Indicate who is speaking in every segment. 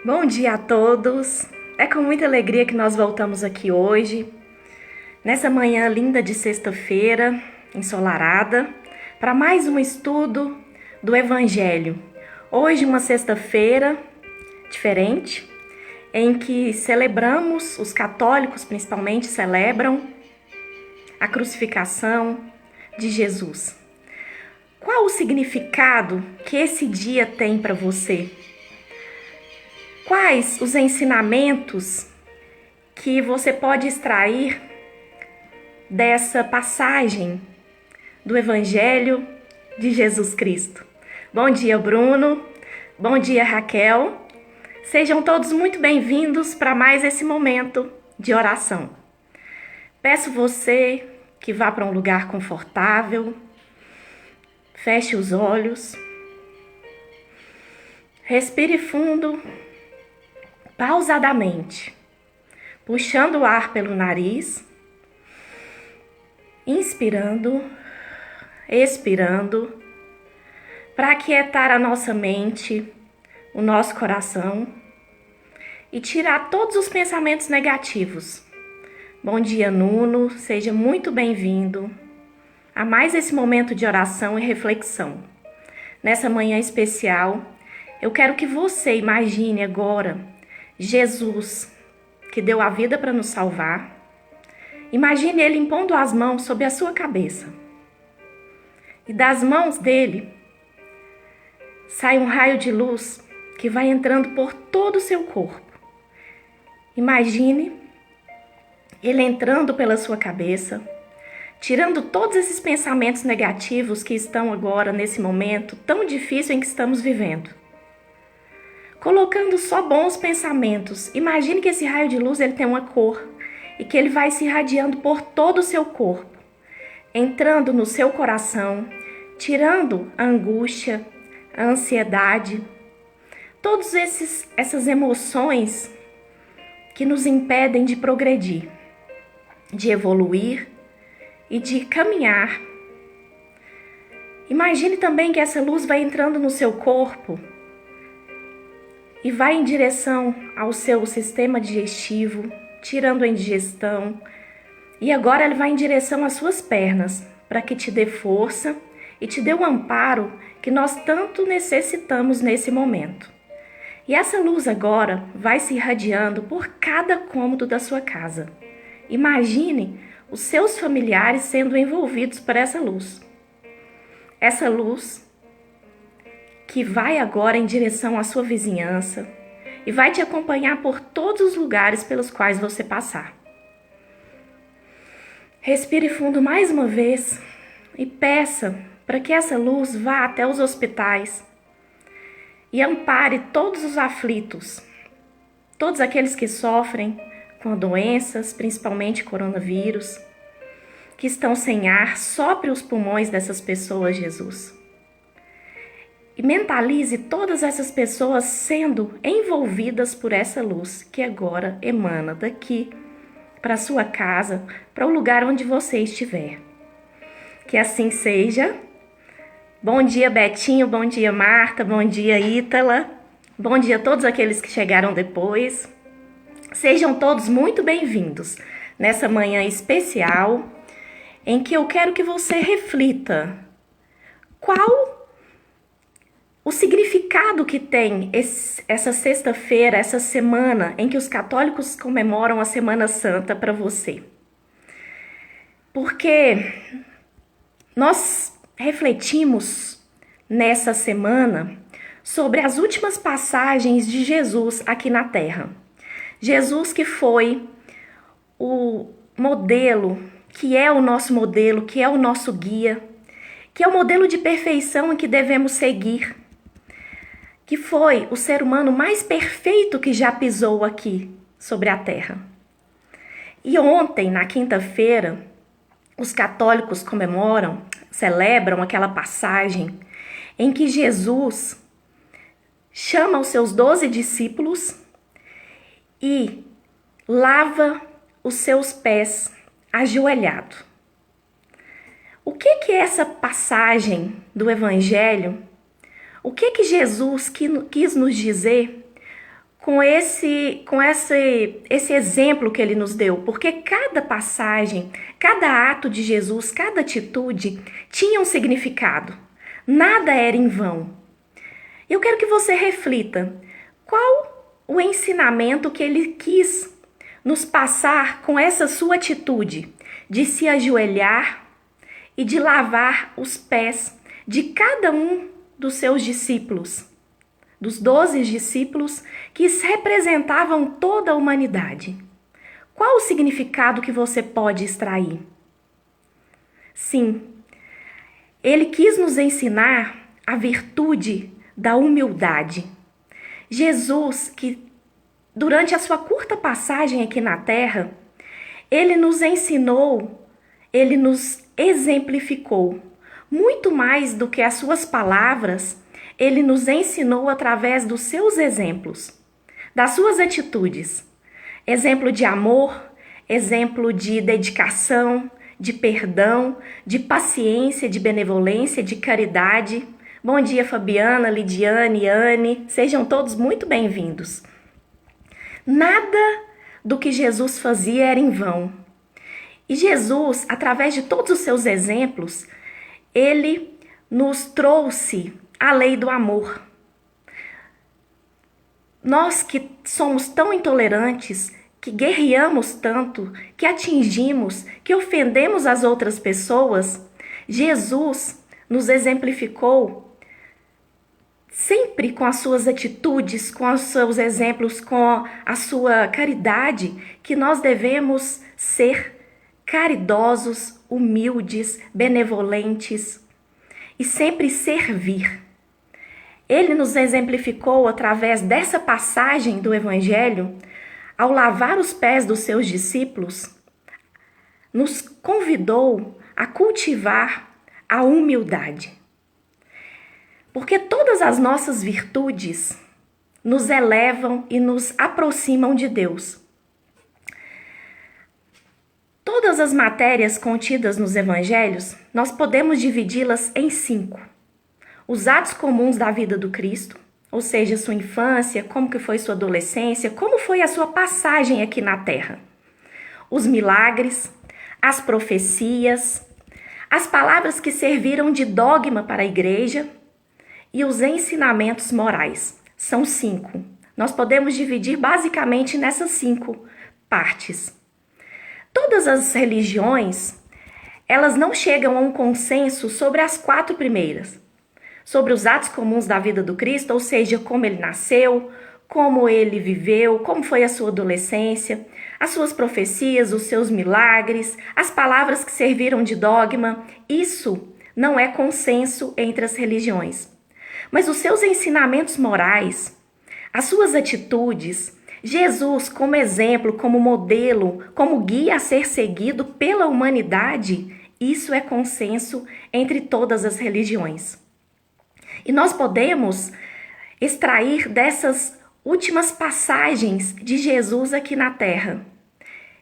Speaker 1: Bom dia a todos! É com muita alegria que nós voltamos aqui hoje, nessa manhã linda de sexta-feira, ensolarada, para mais um estudo do Evangelho. Hoje, uma sexta-feira diferente, em que celebramos, os católicos principalmente celebram a crucificação de Jesus. Qual o significado que esse dia tem para você? Quais os ensinamentos que você pode extrair dessa passagem do Evangelho de Jesus Cristo? Bom dia, Bruno. Bom dia, Raquel. Sejam todos muito bem-vindos para mais esse momento de oração. Peço você que vá para um lugar confortável, feche os olhos, respire fundo, pausadamente, puxando o ar pelo nariz, inspirando, expirando, para aquietar a nossa mente, o nosso coração e tirar todos os pensamentos negativos. Bom dia, Nuno, seja muito bem-vindo a mais esse momento de oração e reflexão. Nessa manhã especial, eu quero que você imagine agora Jesus, que deu a vida para nos salvar. Imagine Ele impondo as mãos sobre a sua cabeça. E das mãos dele sai um raio de luz que vai entrando por todo o seu corpo. Imagine Ele entrando pela sua cabeça, tirando todos esses pensamentos negativos que estão agora nesse momento tão difícil em que estamos vivendo. Colocando só bons pensamentos. Imagine que esse raio de luz ele tem uma cor e que ele vai se irradiando por todo o seu corpo, entrando no seu coração, tirando a angústia, a ansiedade, todas essas emoções que nos impedem de progredir, de evoluir e de caminhar. Imagine também que essa luz vai entrando no seu corpo e vai em direção ao seu sistema digestivo, tirando a indigestão. E agora ele vai em direção às suas pernas, para que te dê força e te dê o amparo que nós tanto necessitamos nesse momento. E essa luz agora vai se irradiando por cada cômodo da sua casa. Imagine os seus familiares sendo envolvidos por essa luz. Essa luz que vai agora em direção à sua vizinhança e vai te acompanhar por todos os lugares pelos quais você passar. Respire fundo mais uma vez e peça para que essa luz vá até os hospitais e ampare todos os aflitos, todos aqueles que sofrem com doenças, principalmente coronavírus, que estão sem ar. Sopre os pulmões dessas pessoas, Jesus. E mentalize todas essas pessoas sendo envolvidas por essa luz que agora emana daqui para a sua casa, para o lugar onde você estiver. Que assim seja. Bom dia, Betinho, bom dia, Marta, bom dia, Ítala. Bom dia a todos aqueles que chegaram depois. Sejam todos muito bem-vindos nessa manhã especial em que eu quero que você reflita qual o significado que tem essa sexta-feira, essa semana em que os católicos comemoram a Semana Santa para você. Porque nós refletimos nessa semana sobre as últimas passagens de Jesus aqui na Terra. Jesus que foi o modelo, que é o nosso modelo, que é o nosso guia, que é o modelo de perfeição em que devemos seguir, que foi o ser humano mais perfeito que já pisou aqui sobre a terra. E ontem, na quinta-feira, os católicos celebram aquela passagem em que Jesus chama os seus 12 discípulos e lava os seus pés ajoelhado. O que é essa passagem do Evangelho? O que Jesus quis nos dizer esse exemplo que ele nos deu, porque cada passagem, cada ato de Jesus, cada atitude tinha um significado. Nada era em vão. Eu quero que você reflita, qual o ensinamento que ele quis nos passar com essa sua atitude de se ajoelhar e de lavar os pés de cada um dos seus discípulos, dos 12 discípulos que representavam toda a humanidade. Qual o significado que você pode extrair? Sim, ele quis nos ensinar a virtude da humildade. Jesus, que durante a sua curta passagem aqui na Terra, ele nos ensinou, ele nos exemplificou. Muito mais do que as suas palavras, ele nos ensinou através dos seus exemplos, das suas atitudes. Exemplo de amor, exemplo de dedicação, de perdão, de paciência, de benevolência, de caridade. Bom dia, Fabiana, Lidiane, Anne, sejam todos muito bem-vindos. Nada do que Jesus fazia era em vão. E Jesus, através de todos os seus exemplos, ele nos trouxe a lei do amor. Nós que somos tão intolerantes, que guerreamos tanto, que atingimos, que ofendemos as outras pessoas, Jesus nos exemplificou sempre com as suas atitudes, com os seus exemplos, com a sua caridade, que nós devemos ser caridosos, humildes, benevolentes e sempre servir. Ele nos exemplificou através dessa passagem do Evangelho, ao lavar os pés dos seus discípulos, nos convidou a cultivar a humildade. Porque todas as nossas virtudes nos elevam e nos aproximam de Deus. Todas as matérias contidas nos evangelhos, nós podemos dividi-las em 5. Os atos comuns da vida do Cristo, ou seja, sua infância, como que foi sua adolescência, como foi a sua passagem aqui na Terra. Os milagres, as profecias, as palavras que serviram de dogma para a igreja e os ensinamentos morais. São 5. Nós podemos dividir basicamente nessas 5 partes. Todas as religiões, elas não chegam a um consenso sobre as 4 primeiras. Sobre os atos comuns da vida do Cristo, ou seja, como ele nasceu, como ele viveu, como foi a sua adolescência, as suas profecias, os seus milagres, as palavras que serviram de dogma. Isso não é consenso entre as religiões. Mas os seus ensinamentos morais, as suas atitudes, Jesus como exemplo, como modelo, como guia a ser seguido pela humanidade, isso é consenso entre todas as religiões. E nós podemos extrair dessas últimas passagens de Jesus aqui na Terra,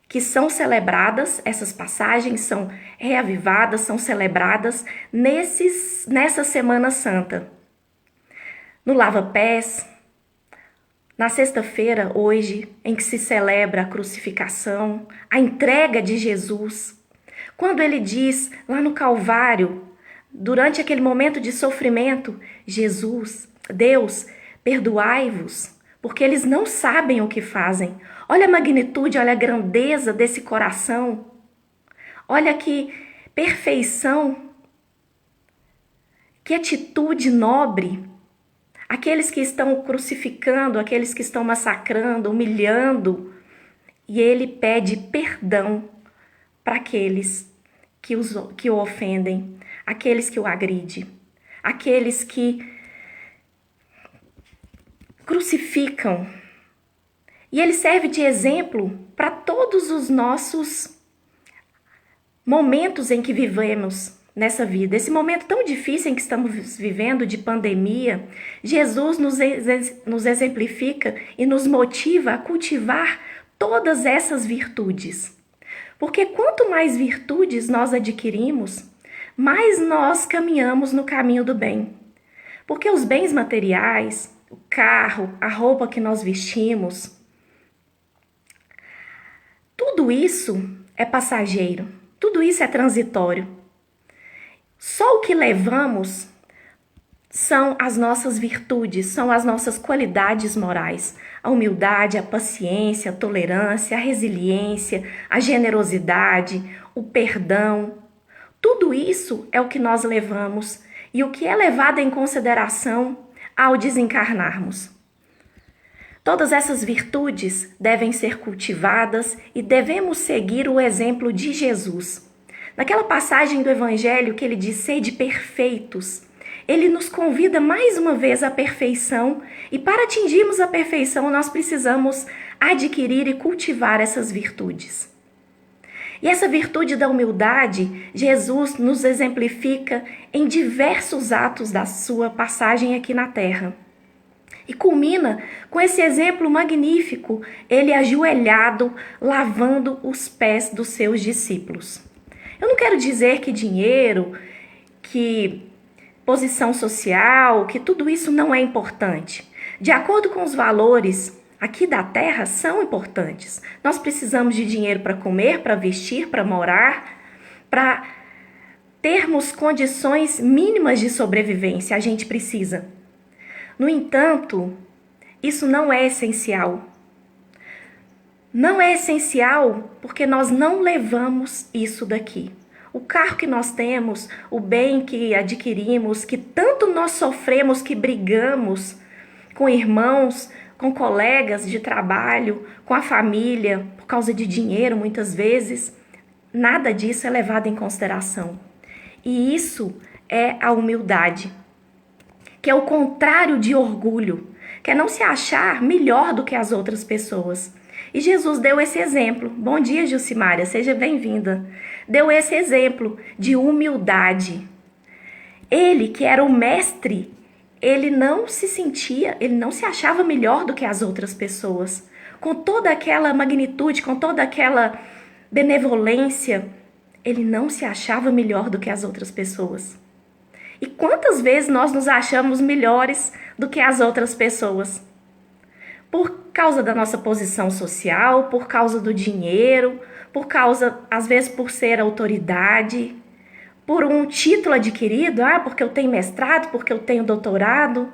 Speaker 1: que são celebradas, essas passagens são reavivadas, são celebradas nessa Semana Santa. No lava-pés, na sexta-feira, hoje, em que se celebra a crucificação, a entrega de Jesus, quando ele diz lá no Calvário, durante aquele momento de sofrimento, Jesus, Deus, perdoai-vos, porque eles não sabem o que fazem. Olha a magnitude, olha a grandeza desse coração. Olha que perfeição, que atitude nobre. Aqueles que estão crucificando, aqueles que estão massacrando, humilhando, e ele pede perdão para aqueles que o ofendem, aqueles que o agridem, aqueles que crucificam. E ele serve de exemplo para todos os nossos momentos em que vivemos nessa vida. Esse momento tão difícil em que estamos vivendo de pandemia, Jesus nos exemplifica e nos motiva a cultivar todas essas virtudes. Porque quanto mais virtudes nós adquirimos, mais nós caminhamos no caminho do bem. Porque os bens materiais, o carro, a roupa que nós vestimos, tudo isso é passageiro, tudo isso é transitório. Só o que levamos são as nossas virtudes, são as nossas qualidades morais. A humildade, a paciência, a tolerância, a resiliência, a generosidade, o perdão. Tudo isso é o que nós levamos e o que é levado em consideração ao desencarnarmos. Todas essas virtudes devem ser cultivadas e devemos seguir o exemplo de Jesus. Naquela passagem do Evangelho que ele diz: sede perfeitos, ele nos convida mais uma vez à perfeição, e para atingirmos a perfeição nós precisamos adquirir e cultivar essas virtudes. E essa virtude da humildade, Jesus nos exemplifica em diversos atos da sua passagem aqui na Terra. E culmina com esse exemplo magnífico, ele ajoelhado, lavando os pés dos seus discípulos. Eu não quero dizer que dinheiro, que posição social, que tudo isso não é importante. De acordo com os valores aqui da Terra, são importantes. Nós precisamos de dinheiro para comer, para vestir, para morar, para termos condições mínimas de sobrevivência. A gente precisa. No entanto, isso não é essencial. Não é essencial porque nós não levamos isso daqui. O carro que nós temos, o bem que adquirimos, que tanto nós sofremos, que brigamos com irmãos, com colegas de trabalho, com a família, por causa de dinheiro muitas vezes, nada disso é levado em consideração. E isso é a humildade, que é o contrário de orgulho, que é não se achar melhor do que as outras pessoas. E Jesus deu esse exemplo. Bom dia, Gilcimária, seja bem-vinda. Deu esse exemplo de humildade. Ele, que era o mestre, ele não se achava melhor do que as outras pessoas. Com toda aquela magnitude, com toda aquela benevolência, ele não se achava melhor do que as outras pessoas. E quantas vezes nós nos achamos melhores do que as outras pessoas? Por causa da nossa posição social, por causa do dinheiro, por causa, às vezes, por ser autoridade, por um título adquirido, porque eu tenho mestrado, porque eu tenho doutorado.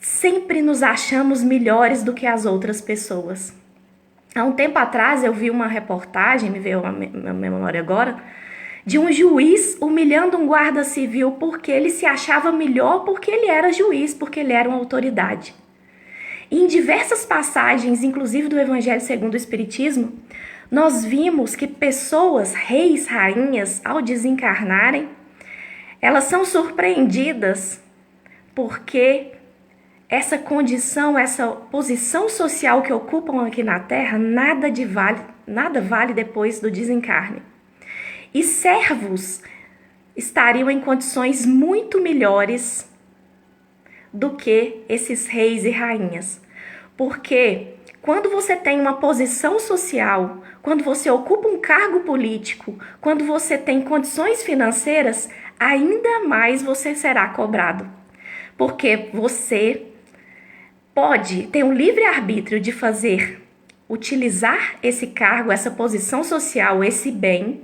Speaker 1: Sempre nos achamos melhores do que as outras pessoas. Há um tempo atrás eu vi uma reportagem, me veio a minha memória agora, de um juiz humilhando um guarda civil porque ele se achava melhor porque ele era juiz, porque ele era uma autoridade. E em diversas passagens, inclusive do Evangelho segundo o Espiritismo, nós vimos que pessoas, reis, rainhas, ao desencarnarem, elas são surpreendidas porque essa condição, essa posição social que ocupam aqui na Terra, nada vale depois do desencarne. E servos estariam em condições muito melhores do que esses reis e rainhas. Porque quando você tem uma posição social, quando você ocupa um cargo político, quando você tem condições financeiras, ainda mais você será cobrado. Porque você pode ter um livre-arbítrio de utilizar esse cargo, essa posição social, esse bem,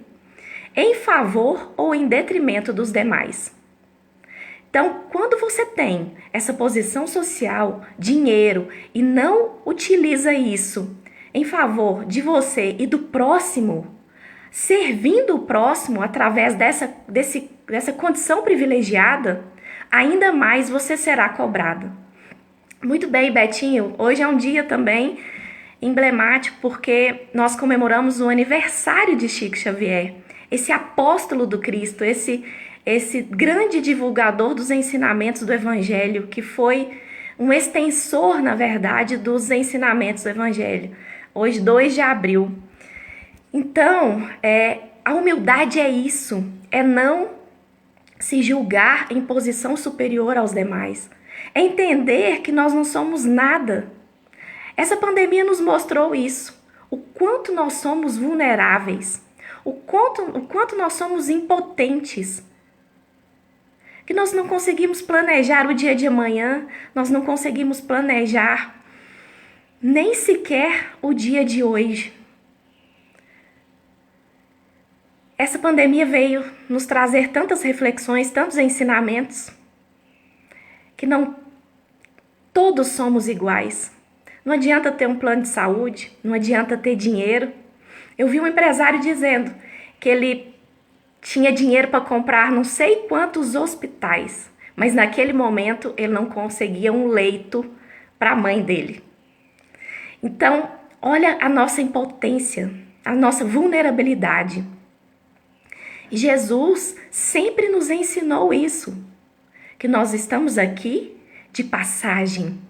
Speaker 1: em favor ou em detrimento dos demais. Então, quando você tem essa posição social, dinheiro, e não utiliza isso em favor de você e do próximo, servindo o próximo através dessa condição privilegiada, ainda mais você será cobrado. Muito bem, Betinho, hoje é um dia também emblemático porque nós comemoramos o aniversário de Chico Xavier, esse apóstolo do Cristo, esse grande divulgador dos ensinamentos do Evangelho, que foi um extensor, na verdade, dos ensinamentos do Evangelho. Hoje, 2 de abril. Então, a humildade é isso, é não se julgar em posição superior aos demais. É entender que nós não somos nada. Essa pandemia nos mostrou isso, o quanto nós somos vulneráveis, o quanto nós somos impotentes que nós não conseguimos planejar o dia de amanhã, nós não conseguimos planejar nem sequer o dia de hoje. Essa pandemia veio nos trazer tantas reflexões, tantos ensinamentos, que não todos somos iguais. Não adianta ter um plano de saúde, não adianta ter dinheiro. Eu vi um empresário dizendo que ele tinha dinheiro para comprar não sei quantos hospitais, mas naquele momento ele não conseguia um leito para a mãe dele. Então, olha a nossa impotência, a nossa vulnerabilidade. E Jesus sempre nos ensinou isso, que nós estamos aqui de passagem,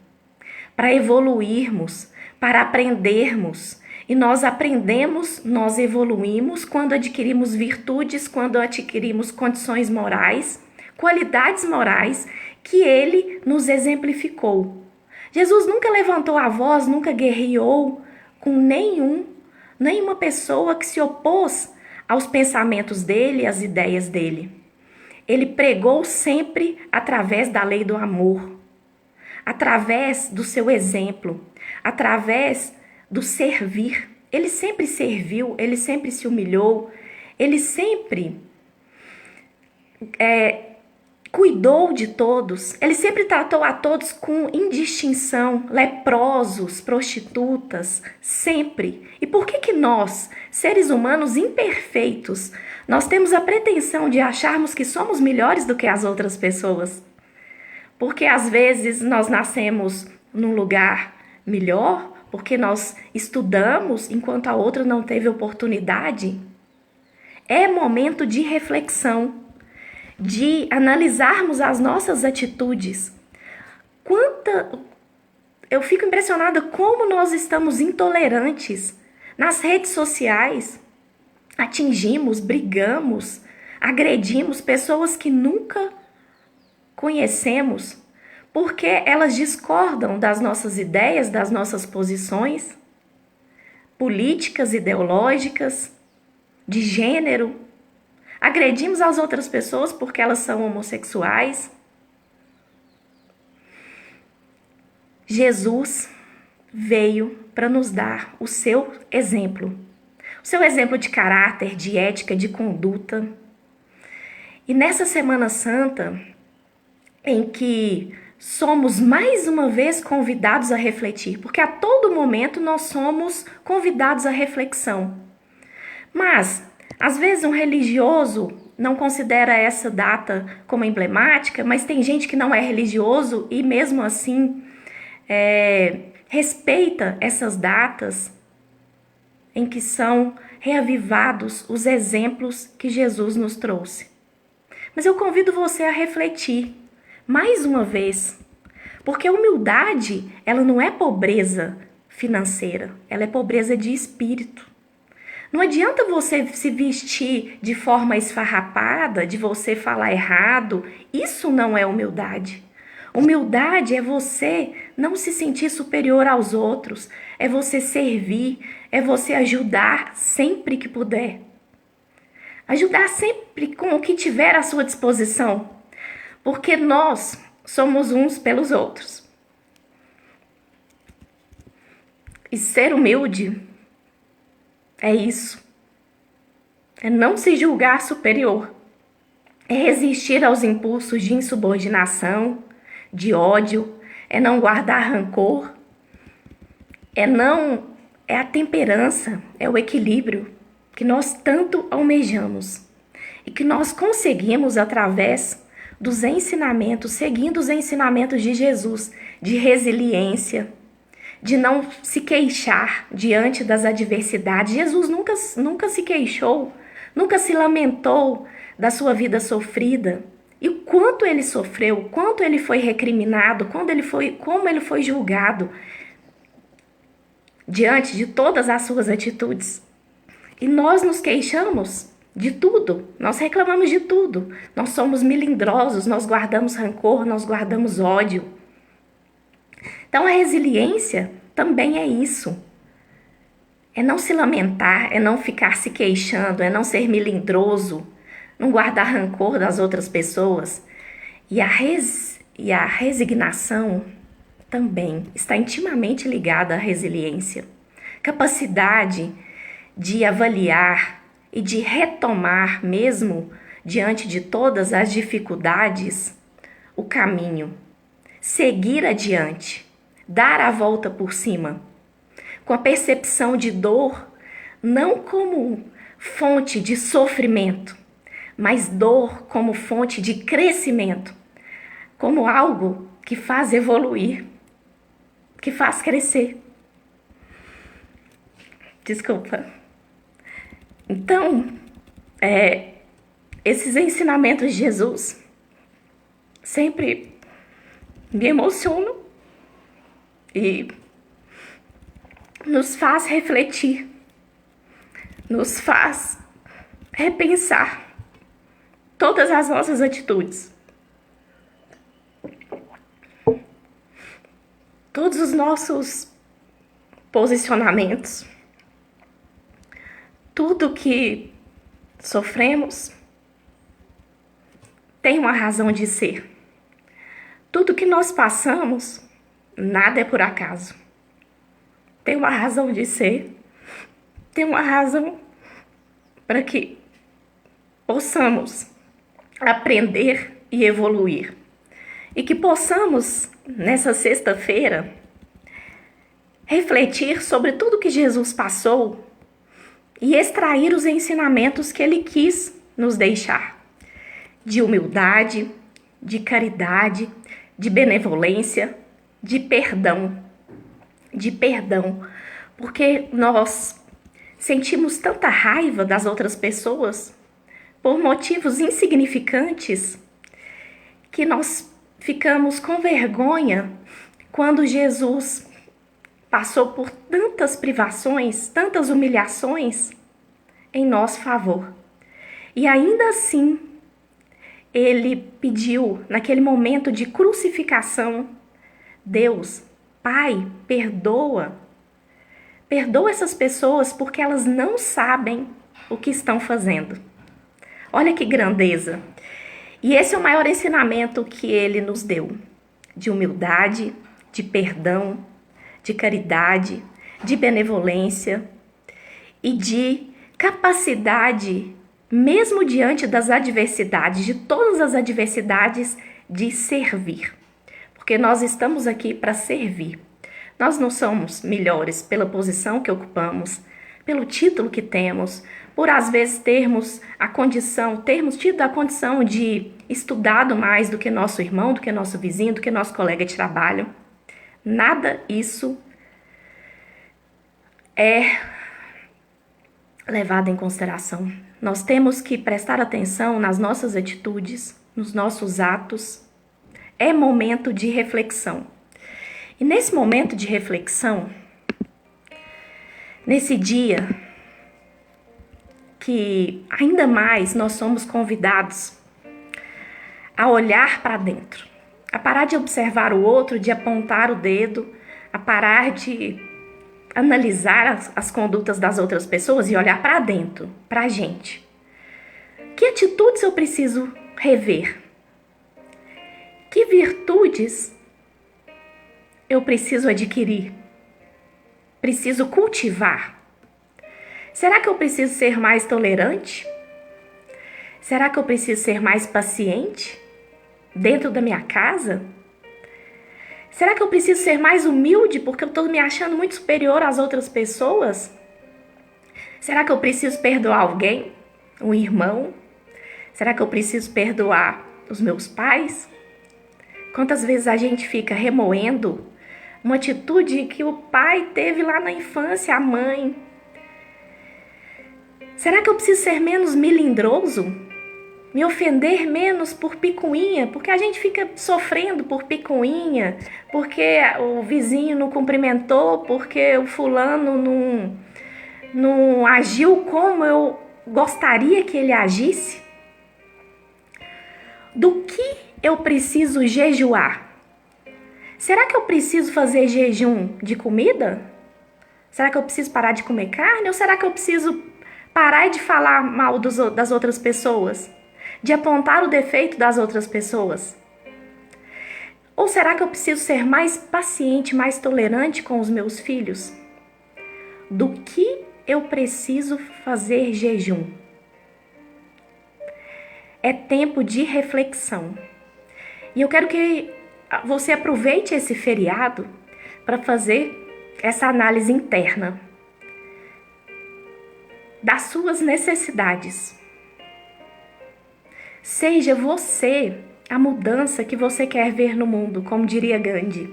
Speaker 1: para evoluirmos, para aprendermos. E nós aprendemos, nós evoluímos quando adquirimos virtudes, quando adquirimos condições morais, qualidades morais que Ele nos exemplificou. Jesus nunca levantou a voz, nunca guerreou com nenhuma pessoa que se opôs aos pensamentos dele, às ideias dele. Ele pregou sempre através da lei do amor, através do seu exemplo, através do servir. Ele sempre serviu, ele sempre se humilhou, ele sempre cuidou de todos, ele sempre tratou a todos com indistinção, leprosos, prostitutas, sempre. E por que nós, seres humanos imperfeitos, nós temos a pretensão de acharmos que somos melhores do que as outras pessoas? Porque às vezes nós nascemos num lugar melhor, porque nós estudamos enquanto a outra não teve oportunidade. É momento de reflexão, de analisarmos as nossas atitudes. Eu fico impressionada como nós estamos intolerantes nas redes sociais. Atingimos, brigamos, agredimos pessoas que nunca conhecemos, porque elas discordam das nossas ideias, das nossas posições políticas, ideológicas, de gênero. Agredimos as outras pessoas porque elas são homossexuais. Jesus veio para nos dar o seu exemplo de caráter, de ética, de conduta. E nessa Semana Santa, em que somos mais uma vez convidados a refletir, porque a todo momento nós somos convidados à reflexão. Mas, às vezes, um religioso não considera essa data como emblemática, mas tem gente que não é religioso e mesmo assim respeita essas datas em que são reavivados os exemplos que Jesus nos trouxe. Mas eu convido você a refletir mais uma vez, porque a humildade, ela não é pobreza financeira, ela é pobreza de espírito. Não adianta você se vestir de forma esfarrapada, de você falar errado, isso não é humildade. Humildade é você não se sentir superior aos outros, é você servir, é você ajudar sempre que puder. Ajudar sempre com o que tiver à sua disposição, porque nós somos uns pelos outros. E ser humilde é isso. É não se julgar superior. É resistir aos impulsos de insubordinação, de ódio, é não guardar rancor, é a temperança, é o equilíbrio que nós tanto almejamos e que nós conseguimos através dos ensinamentos, seguindo os ensinamentos de Jesus, de resiliência, de não se queixar diante das adversidades. Jesus nunca se queixou, nunca se lamentou da sua vida sofrida. E o quanto ele sofreu, o quanto ele foi recriminado, como ele foi julgado diante de todas as suas atitudes. E nós nos queixamos de tudo, nós reclamamos de tudo. Nós somos melindrosos, nós guardamos rancor, nós guardamos ódio. Então a resiliência também é isso. É não se lamentar, é não ficar se queixando, é não ser melindroso, não guardar rancor das outras pessoas. E a resignação também está intimamente ligada à resiliência. Capacidade de avaliar e de retomar, mesmo diante de todas as dificuldades, o caminho. Seguir adiante, dar a volta por cima, com a percepção de dor não como fonte de sofrimento, mas dor como fonte de crescimento, como algo que faz evoluir, que faz crescer. Desculpa. Então, esses ensinamentos de Jesus sempre me emocionam e nos faz refletir, nos faz repensar todas as nossas atitudes, todos os nossos posicionamentos, tudo que sofremos tem uma razão de ser. Tudo que nós passamos, nada é por acaso. Tem uma razão de ser, tem uma razão para que possamos aprender e evoluir. E que possamos, nessa sexta-feira, refletir sobre tudo que Jesus passou e extrair os ensinamentos que ele quis nos deixar. De humildade, de caridade, de benevolência, de perdão. De perdão, porque nós sentimos tanta raiva das outras pessoas por motivos insignificantes que nós ficamos com vergonha quando Jesus passou por tantas privações, tantas humilhações em nosso favor. E ainda assim, ele pediu, naquele momento de crucificação, Deus, Pai, perdoa essas pessoas porque elas não sabem o que estão fazendo. Olha que grandeza. E esse é o maior ensinamento que ele nos deu, de humildade, de perdão, de caridade, de benevolência e de capacidade, mesmo diante das adversidades, de todas as adversidades, de servir. Porque nós estamos aqui para servir. Nós não somos melhores pela posição que ocupamos, pelo título que temos, por às vezes termos tido a condição de estudado mais do que nosso irmão, do que nosso vizinho, do que nosso colega de trabalho. Nada isso é levado em consideração. Nós temos que prestar atenção nas nossas atitudes, nos nossos atos. É momento de reflexão. E nesse momento de reflexão, nesse dia que ainda mais nós somos convidados a olhar para dentro, a parar de observar o outro, de apontar o dedo, a parar de analisar as condutas das outras pessoas e olhar para dentro, para a gente. Que atitudes eu preciso rever? Que virtudes eu preciso adquirir? Preciso cultivar? Será que eu preciso ser mais tolerante? Será que eu preciso ser mais paciente dentro da minha casa? Será que eu preciso ser mais humilde porque eu estou me achando muito superior às outras pessoas? Será que eu preciso perdoar alguém? Um irmão? Será que eu preciso perdoar os meus pais? Quantas vezes a gente fica remoendo uma atitude que o pai teve lá na infância, a mãe? Será que eu preciso ser menos melindroso? Me ofender menos por picuinha? Porque a gente fica sofrendo por picuinha, porque o vizinho não cumprimentou, porque o fulano não agiu como eu gostaria que ele agisse? Do que eu preciso jejuar? Será que eu preciso fazer jejum de comida? Será que eu preciso parar de comer carne? Ou será que eu preciso parar de falar mal das outras pessoas? De apontar o defeito das outras pessoas? Ou será que eu preciso ser mais paciente, mais tolerante com os meus filhos? Do que eu preciso fazer jejum? É tempo de reflexão. E eu quero que você aproveite esse feriado para fazer essa análise interna das suas necessidades. Seja você a mudança que você quer ver no mundo, como diria Gandhi.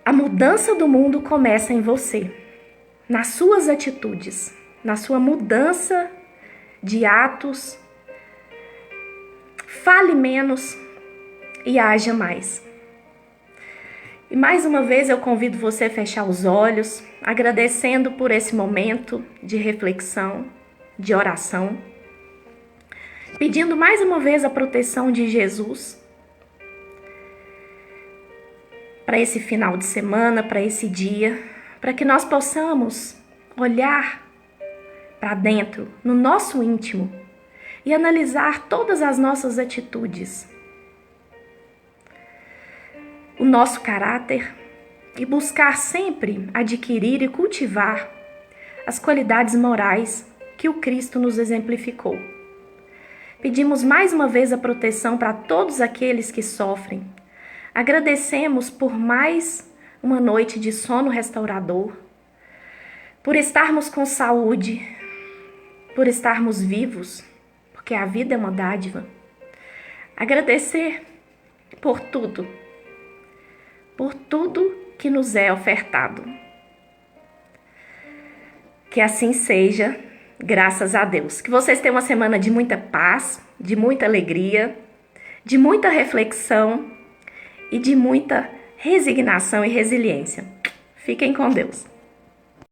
Speaker 1: A mudança do mundo começa em você, nas suas atitudes, na sua mudança de atos. Fale menos e haja mais. E mais uma vez eu convido você a fechar os olhos, agradecendo por esse momento de reflexão, de oração, pedindo mais uma vez a proteção de Jesus para esse final de semana, para esse dia, para que nós possamos olhar para dentro, no nosso íntimo, e analisar todas as nossas atitudes, o nosso caráter, e buscar sempre adquirir e cultivar as qualidades morais que o Cristo nos exemplificou. Pedimos mais uma vez a proteção para todos aqueles que sofrem. Agradecemos por mais uma noite de sono restaurador, por estarmos com saúde, por estarmos vivos, porque a vida é uma dádiva. Agradecer por tudo que nos é ofertado. Que assim seja, graças a Deus. Que vocês tenham uma semana de muita paz, de muita alegria, de muita reflexão e de muita resignação e resiliência. Fiquem com Deus.